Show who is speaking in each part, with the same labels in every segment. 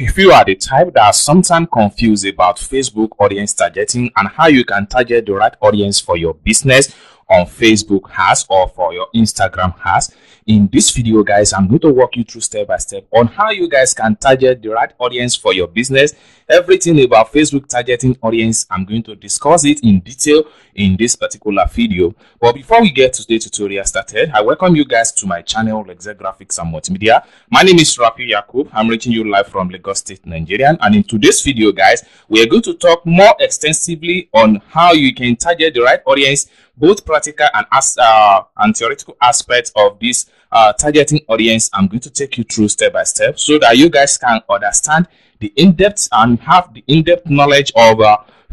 Speaker 1: If you are the type that are sometimes confused about Facebook audience targeting and how you can target the right audience for your business on Facebook ads or for your Instagram ads, in this video, guys, I'm going to walk you through step by step on how you guys can target the right audience for your business. Everything about Facebook targeting audience, I'm going to discuss it in detail in this particular video. But before we get to the tutorial started, I welcome you guys to my channel, Lexec Graphics and Multimedia. My name is Rafi Yakub. I'm reaching you live from Lagos State, Nigeria. And in today's video, guys, we are going to talk more extensively on how you can target the right audience, both practical and theoretical aspects of this targeting audience. I'm going to take you through step by step so that you guys can understand the in-depth and have the in-depth knowledge of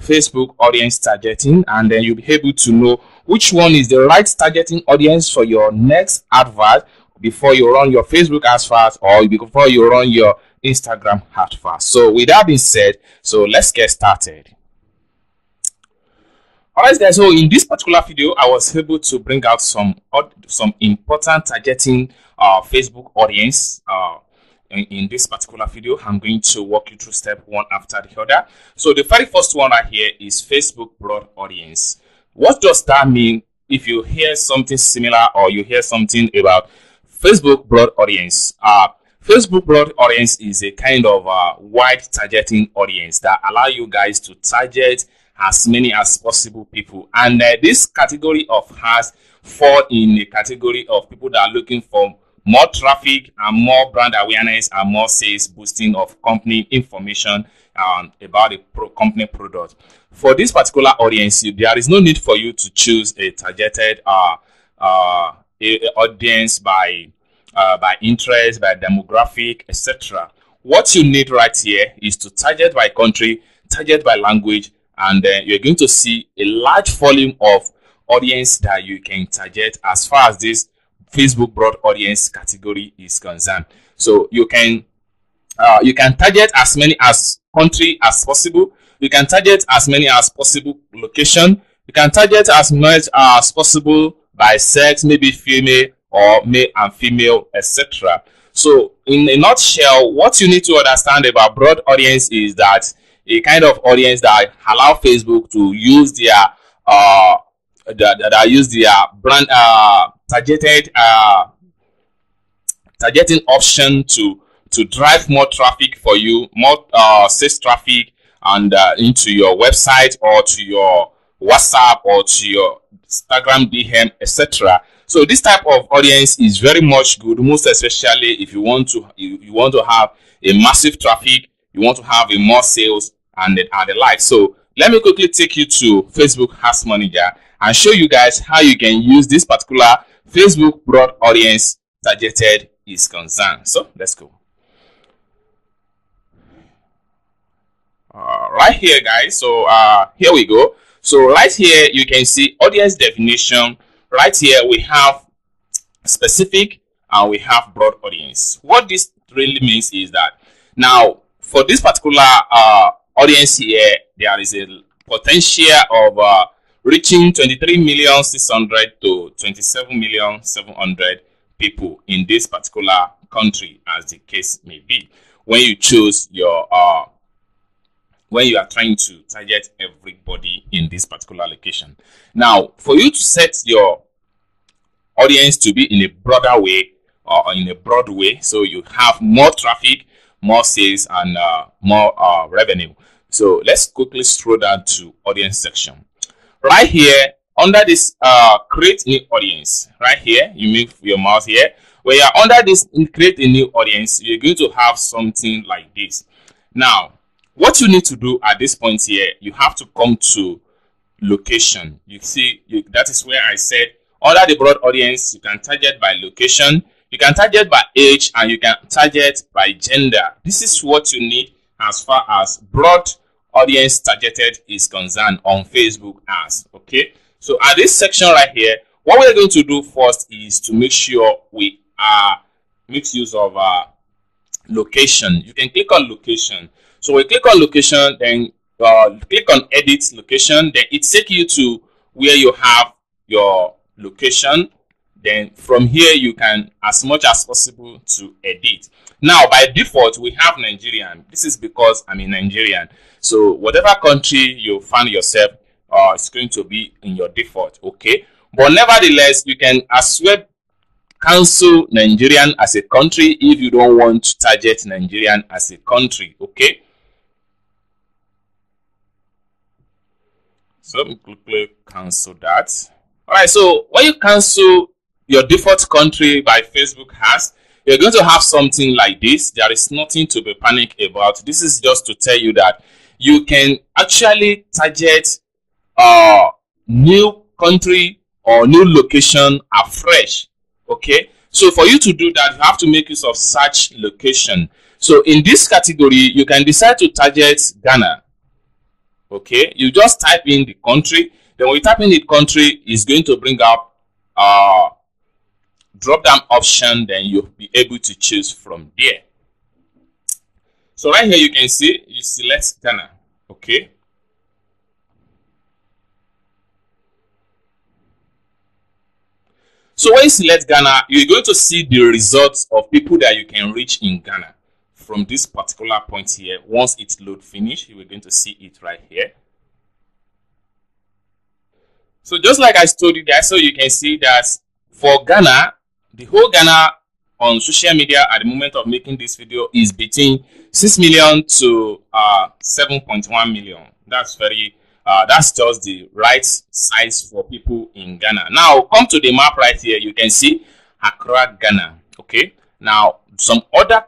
Speaker 1: Facebook audience targeting, and then you'll be able to know which one is the right targeting audience for your next advert before you run your Facebook ads fast or before you run your Instagram ad fast. So with that being said, so let's get started. Alright guys, so in this particular video, I was able to bring out some important targeting Facebook audience. In this particular video, I'm going to walk you through step one after the other. So the very first one right here is Facebook broad audience. What does that mean? If you hear something similar or you hear something about Facebook broad audience, Facebook broad audience is a kind of wide targeting audience that allow you guys to target as many as possible people, and this category of ads fall in the category of people that are looking for more traffic and more brand awareness and more sales boosting of company information about the company product. For this particular audience, there is no need for you to choose a targeted audience by interest, by demographic, etc. What you need right here is to target by country, target by language, and then you're going to see a large volume of audience that you can target as far as this Facebook broad audience category is concerned. So you can target as many as country as possible. You can target as many as possible location. You can target as much as possible by sex, maybe female or male and female, etc. So in a nutshell, what you need to understand about broad audience is that a kind of audience that allow Facebook to use their brand targeting option to drive more traffic for you, more sales traffic, and into your website or to your WhatsApp or to your Instagram DM, etc. So this type of audience is very much good, most especially if you want to have a massive traffic, you want to have a more sales and the like. So let me quickly take you to Facebook Ads Manager and show you guys how you can use this particular Facebook broad audience targeted is concerned. So let's go. Right here, guys. So here we go. So right here you can see audience definition. Right here we have specific and we have broad audience. What this really means is that now for this particular audience here, there is a potential of reaching 23,600,000 to 27,700,000 people in this particular country, as the case may be, when you choose your when you are trying to target everybody in this particular location. Now, for you to set your audience to be in a broader way or in a broad way, so you have more traffic, more sales, and more revenue. So let's quickly scroll down to audience section. Right here under this create new audience, right here you move your mouse here. When you're under this create a new audience, you're going to have something like this. Now what you need to do at this point here, you have to come to location. You see, that is where I said under the broad audience you can target by location, you can target by age, and you can target by gender. This is what you need as far as broad audience targeted is concerned on Facebook ads. Okay, so at this section right here, what we're going to do first is to make sure we make use of location. You can click on location. So we click on location, then click on edit location, then it takes you to where you have your location. Then from here you can as much as possible to edit. Now, by default, we have Nigerian. This is because I'm a Nigerian. So whatever country you find yourself, it's going to be in your default, okay? But nevertheless, you can as well cancel Nigerian as a country if you don't want to target Nigerian as a country, okay? So let me quickly cancel that. All right, so when you cancel your default country by Facebook has, you're going to have something like this. There is nothing to be panicked about. This is just to tell you that you can actually target new country or new location afresh, okay? So for you to do that, you have to make use of search location. So in this category, you can decide to target Ghana, okay? You just type in the country. Then when you type in the country, it's going to bring up drop down option. Then you'll be able to choose from there. So right here, you can see you select Ghana, okay? So when you select Ghana, you're going to see the results of people that you can reach in Ghana from this particular point here. Once it's load finish, you're going to see it right here. So just like I told you guys, so you can see that for Ghana, the whole Ghana on social media at the moment of making this video is between 6 million to 7.1 million. That's very that's just the right size for people in Ghana. Now come to the map right here. You can see Accra, Ghana. Okay. Now some other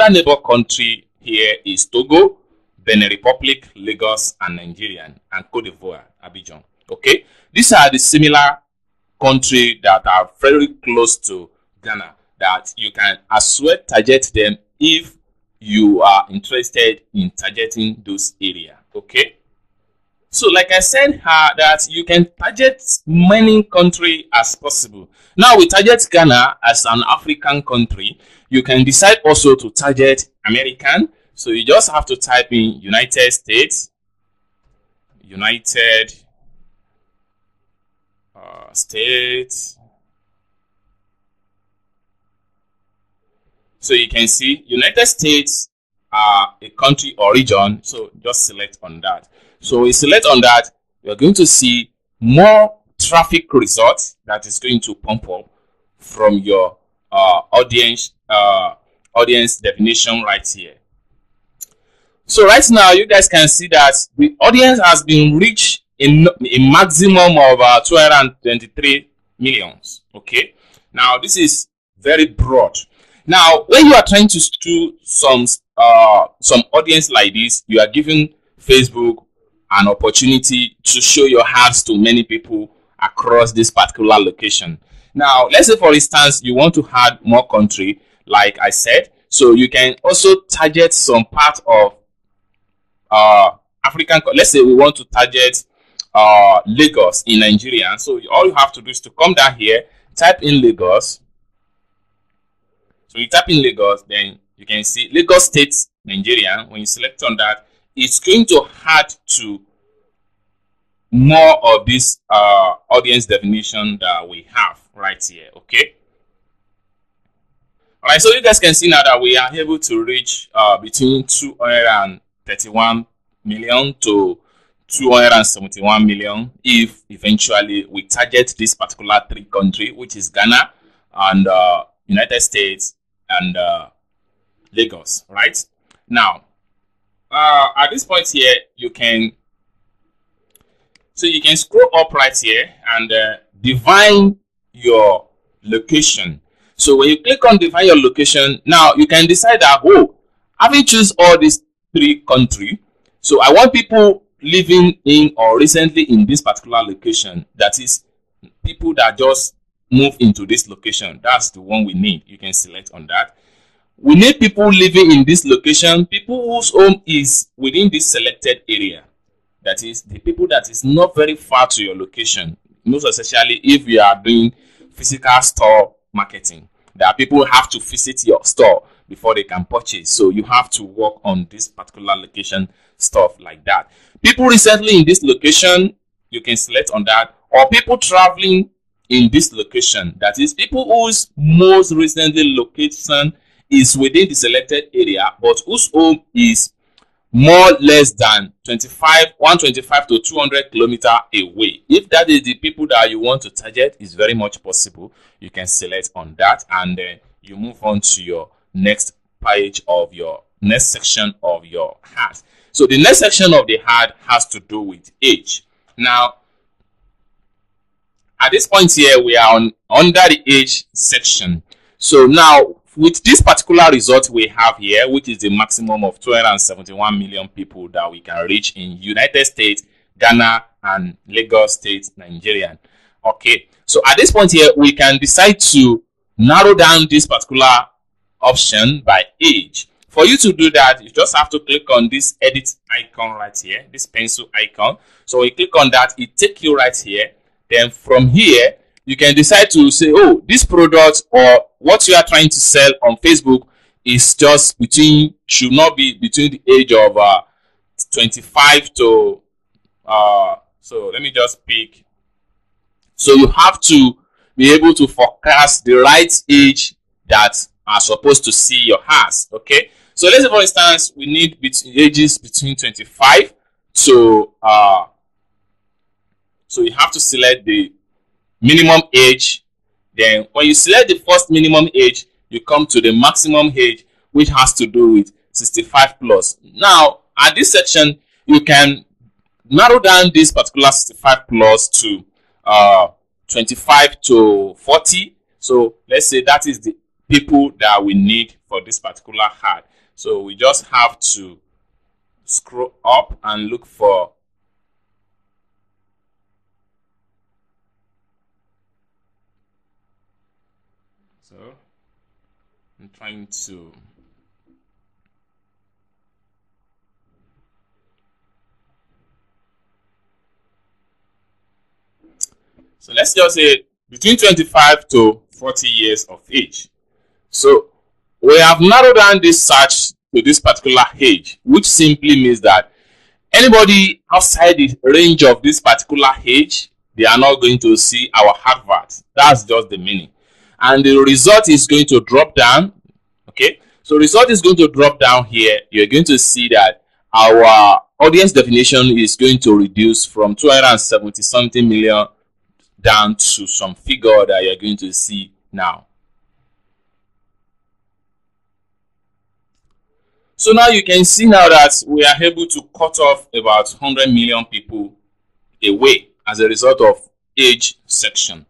Speaker 1: neighbor country here is Togo, Benin Republic, Lagos, and Nigerian, and Cote d'Ivoire, Abidjan. Okay. These are the similar countries that are very close to Ghana that you can as well target them if you are interested in targeting those areas. Okay. So like I said that you can target many countries as possible. Now we target Ghana as an African country. You can decide also to target American. So you just have to type in United States, United States. So you can see United States are a country or region. So just select on that. So we select on that, you're going to see more traffic results that is going to pump up from your audience definition right here. So right now, you guys can see that the audience has been reached in a maximum of 223 millions. Okay. Now this is very broad. Now, when you are trying to do some audience like this, you are giving Facebook an opportunity to show your ads to many people across this particular location. Now, let's say for instance, you want to add more country, like I said, so you can also target some part of African. Let's say we want to target Lagos in Nigeria. So all you have to do is to come down here, type in Lagos. So you type in Lagos, then you can see Lagos State, Nigeria. When you select on that, it's going to add to more of this audience definition that we have right here. Okay. All right. So you guys can see now that we are able to reach between 231 million to 271 million if eventually we target this particular three country, which is Ghana and United States and Lagos. Right now. At this point here, you can scroll up right here and define your location. So when you click on define your location, now you can decide that, oh, having choose all these three countries, so I want people living in or recently in this particular location. That is people that just move into this location. That's the one we need. You can select on that. We need people living in this location, people whose home is within this selected area. That is the people that is not very far to your location. Most especially if you are doing physical store marketing, that people have to visit your store before they can purchase. So you have to work on this particular location stuff like that. People recently in this location, you can select on that, or people traveling in this location. That is people whose most recently location is within the selected area, but whose home is more less than 125 to 200 kilometers away. If that is the people that you want to target, is very much possible. You can select on that, and then you move on to your next page of your next section of your ad. So the next section of the ad has to do with age. Now, at this point here, we are under the age section. So now, with this particular result we have here, which is the maximum of 271 million people that we can reach in United States, Ghana, and Lagos State, Nigeria. Okay, so at this point here, we can decide to narrow down this particular option by age. For you to do that, you just have to click on this edit icon right here, this pencil icon. So we click on that, it takes you right here. Then from here, you can decide to say, oh, this product or what you are trying to sell on Facebook is just should not be between the age of 25 to, so let me just pick. So you have to be able to forecast the right age that are supposed to see your ads. Okay. So let's say, for instance, we need ages between 25 to, so you have to select the minimum age. Then when you select the first minimum age, you come to the maximum age, which has to do with 65 plus. Now, at this section, you can narrow down this particular 65 plus to 25 to 40. So let's say that is the people that we need for this particular ad. So we just have to scroll up and look for I'm trying to so let's just say between 25 to 40 years of age. So we have narrowed down this search to this particular age, which simply means that anybody outside the range of this particular age, they are not going to see our advert. That's just the meaning. And the result is going to drop down. Okay, so result is going to drop down here. You're going to see that our audience definition is going to reduce from 270 something million down to some figure that you're going to see now. So now you can see now that we are able to cut off about 100 million people away as a result of age section.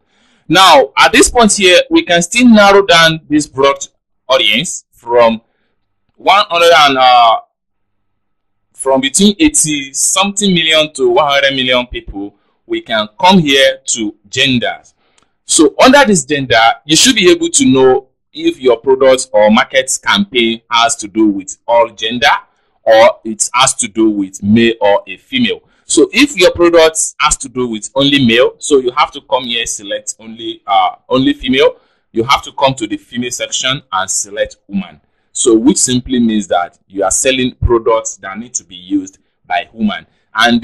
Speaker 1: Now, at this point here, we can still narrow down this broad audience from from between 80 something million to 100 million people. We can come here to genders. So under this gender, you should be able to know if your product or market campaign has to do with all gender or it has to do with male or a female. So if your product has to do with only male, so you have to come here, select only female. You have to come to the female section and select woman. So which simply means that you are selling products that need to be used by women, and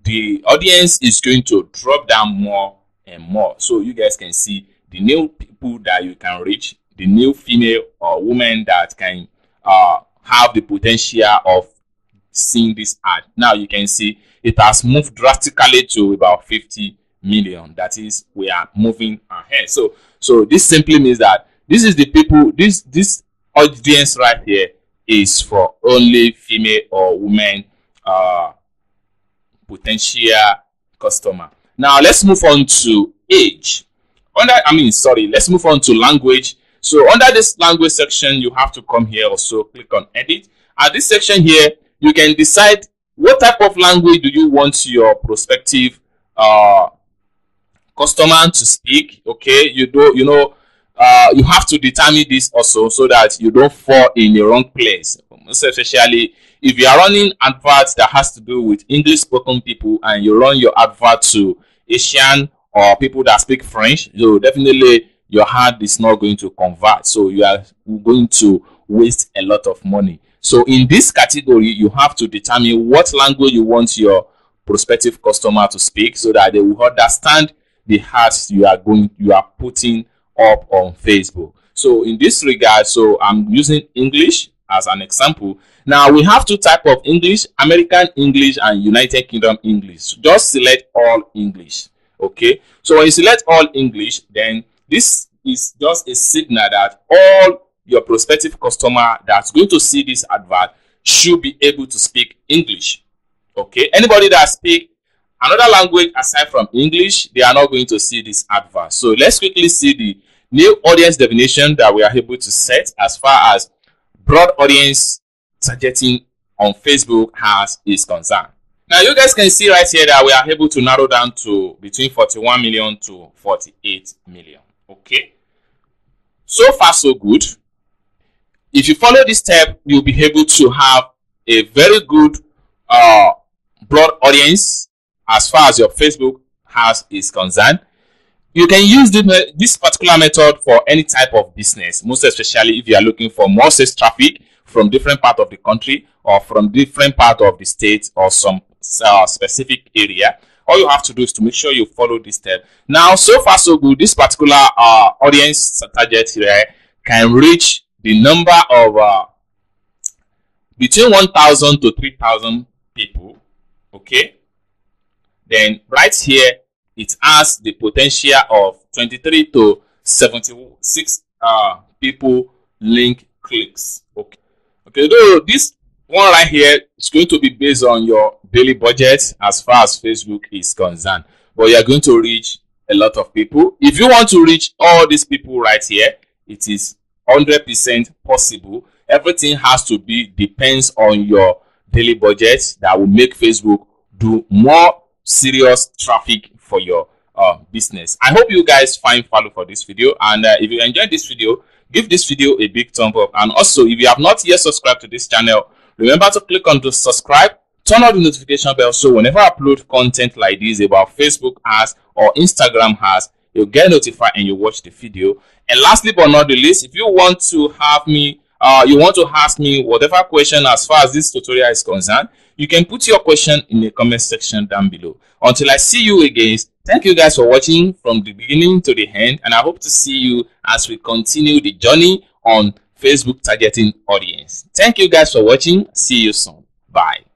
Speaker 1: the audience is going to drop down more and more. So you guys can see the new people that you can reach, the new female or woman that can have the potential of seeing this ad. Now you can see it has moved drastically to about 50 million. That is, we are moving ahead. So this simply means that this is the people, this audience right here is for only female or women potential customer. Now let's move on to age. Let's move on to language. So under this language section, you have to come here also, click on edit. At this section here, you can decide what type of language do you want your prospective customer to speak. Okay, you have to determine this also so that you don't fall in the wrong place. Especially if you are running adverts that has to do with English spoken people and you run your advert to Asian or people that speak French, so definitely your ad is not going to convert. So you are going to waste a lot of money. So in this category, you have to determine what language you want your prospective customer to speak so that they will understand the ads you are putting up on Facebook. So in this regard, so I'm using English as an example. Now we have two types of English: American English and United Kingdom English. So just select all English. Okay, so when you select all English, then this is just a signal that all your prospective customer that's going to see this advert should be able to speak English. Okay, anybody that speak another language aside from English, they are not going to see this advert. So let's quickly see the new audience definition that we are able to set as far as broad audience targeting on Facebook is concerned. Now you guys can see right here that we are able to narrow down to between 41 million to 48 million. Okay, so far so good. If you follow this step, you'll be able to have a very good broad audience as far as your Facebook is concerned. You can use this particular method for any type of business, most especially if you are looking for more sales traffic from different parts of the country or from different part of the state or some specific area. All you have to do is to make sure you follow this step. Now, so far so good. This particular audience target here can reach the number of between 1,000 to 3,000 people. Okay, then right here it has the potential of 23 to 76 people link clicks. Okay, though this one right here is going to be based on your daily budget as far as Facebook is concerned, but you are going to reach a lot of people. If you want to reach all these people right here, it is 100% possible. Everything has to be depends on your daily budget that will make Facebook do more serious traffic for your business. I hope you guys find value for this video, and if you enjoyed this video, give this video a big thumb up. And also, if you have not yet subscribed to this channel, remember to click on to subscribe, turn on the notification bell, so whenever I upload content like this about Facebook ads or Instagram ads, you'll get notified and you watch the video. And lastly but not the least, if you want to have me you want to ask me whatever question as far as this tutorial is concerned, you can put your question in the comment section down below. Until I see you again, thank you guys for watching from the beginning to the end, and I hope to see you as we continue the journey on Facebook targeting audience. Thank you guys for watching. See you soon. Bye.